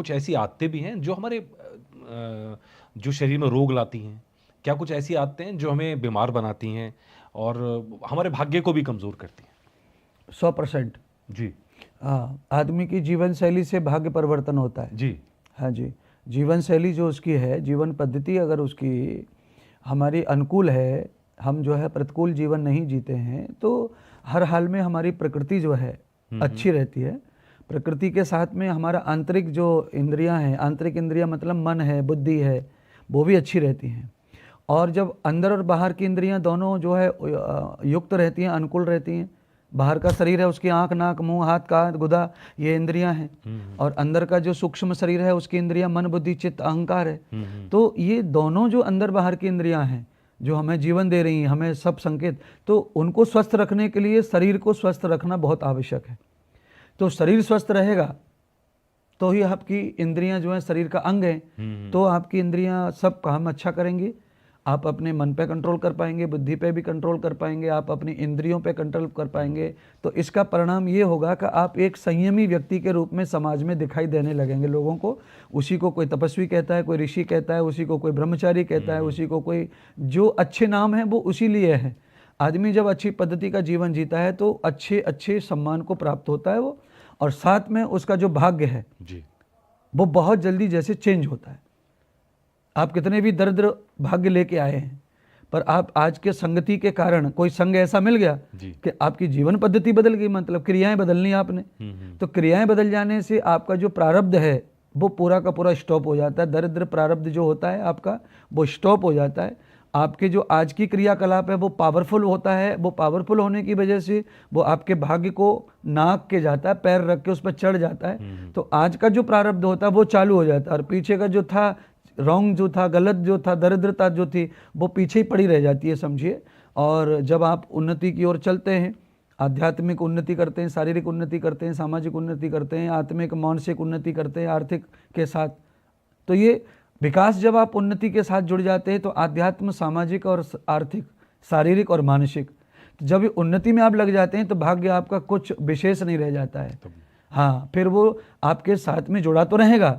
कुछ ऐसी आदतें भी हैं जो हमारे जो शरीर में रोग लाती हैं? क्या कुछ ऐसी आदतें हैं जो हमें बीमार बनाती हैं और हमारे भाग्य को भी कमज़ोर करती हैं? 100%। जी, हाँ, आदमी की जीवन शैली से भाग्य परिवर्तन होता है। जी। हाँ जी, जीवन शैली जो उसकी है, जीवन पद्धति अगर उसकी हमारी अनुकूल है, हम जो है प्रतिकूल जीवन नहीं जीते हैं, तो हर हाल में हमारी प्रकृति जो है हुँ, हुँ। अच्छी रहती है। प्रकृति के साथ में हमारा आंतरिक जो इंद्रियां हैं, आंतरिक इंद्रियां मतलब मन है, बुद्धि है, वो भी अच्छी रहती हैं। और जब अंदर और बाहर की इंद्रियां दोनों जो है युक्त रहती हैं, अनुकूल रहती हैं। बाहर का शरीर है, उसकी आंख, नाक, मुंह, हाथ, कान, गुदा, ये इंद्रियां हैं। हुँ, हुँ। और अंदर का जो सूक्ष्म शरीर है, उसकी इंद्रियां मन, बुद्धि, चित्त, अहंकार है। हुँ, हुँ। तो ये दोनों जो अंदर बाहर की इंद्रियां हैं, जो हमें जीवन दे रही हैं, हमें सब संकेत, तो उनको स्वस्थ रखने के लिए शरीर को स्वस्थ रखना बहुत आवश्यक है। तो शरीर स्वस्थ रहेगा तो ही आपकी इंद्रियां जो है शरीर का अंग है, हुँ, हुँ। तो आपकी इंद्रियां सब काम अच्छा करेंगी। आप अपने मन पे कंट्रोल कर पाएंगे, बुद्धि पे भी कंट्रोल कर पाएंगे, आप अपनी इंद्रियों पे कंट्रोल कर पाएंगे। तो इसका परिणाम ये होगा कि आप एक संयमी व्यक्ति के रूप में समाज में दिखाई देने लगेंगे लोगों को। उसी को कोई तपस्वी कहता है, कोई ऋषि कहता है, उसी को कोई ब्रह्मचारी कहता है, उसी को कोई, जो अच्छे नाम है वो उसी लिए है। आदमी जब अच्छी पद्धति का जीवन जीता है तो अच्छे अच्छे सम्मान को प्राप्त होता है वो, और साथ में उसका जो भाग्य है जी। वो बहुत जल्दी जैसे चेंज होता है। आप कितने भी दरिद्र भाग्य लेके आए हैं, पर आप आज के संगति के कारण कोई संग ऐसा मिल गया जी। कि आपकी जीवन पद्धति बदल गई, मतलब क्रियाएं बदलनी आपने। हुँ, हुँ। तो क्रियाएं बदल जाने से आपका जो प्रारब्ध है वो पूरा का पूरा स्टॉप हो जाता है। दरिद्र प्रारब्ध जो होता है आपका, वो स्टॉप हो जाता है। आपके जो आज की क्रियाकलाप है वो पावरफुल होता है। वो पावरफुल होने की वजह से वो आपके भाग्य को नाक के जाता है, पैर रख के उस पर चढ़ जाता है। तो आज का जो प्रारब्ध होता है वो चालू हो जाता है, और पीछे का जो था, रॉन्ग जो था, गलत जो था, दरिद्रता जो थी, वो पीछे ही पड़ी रह जाती है, समझिए। और जब आप उन्नति की ओर चलते हैं, आध्यात्मिक उन्नति करते हैं, शारीरिक उन्नति करते हैं, सामाजिक उन्नति करते हैं, आत्मिक मानसिक उन्नति करते हैं, आर्थिक के साथ, तो ये विकास जब आप उन्नति के साथ जुड़ जाते हैं तो आध्यात्म, सामाजिक और आर्थिक, शारीरिक और मानसिक, जब उन्नति में आप लग जाते हैं तो भाग्य आपका कुछ विशेष नहीं रह जाता है। हाँ, फिर वो आपके साथ में जुड़ा तो रहेगा,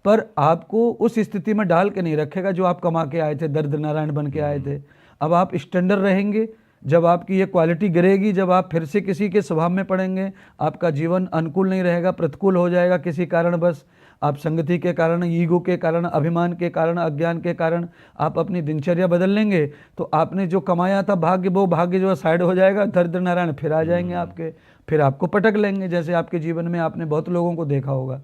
पर आपको उस स्थिति में डाल के नहीं रखेगा जो आप कमा के आए थे, दरिद्र नारायण बन के आए थे। अब आप स्टैंडर्ड रहेंगे। जब आपकी ये क्वालिटी गिरेगी, जब आप फिर से किसी के स्वभाव में पड़ेंगे, आपका जीवन अनुकूल नहीं रहेगा, प्रतिकूल हो जाएगा किसी कारण। बस आप संगति के कारण, ईगो के कारण, अभिमान के कारण, अज्ञान के कारण आप अपनी दिनचर्या बदल लेंगे, तो आपने जो कमाया था भाग्य, वो भाग्य जो है साइड हो जाएगा। दरिद्र नारायण फिर आ जाएंगे आपके, फिर आपको पटक लेंगे, जैसे आपके जीवन में आपने बहुत लोगों को देखा होगा।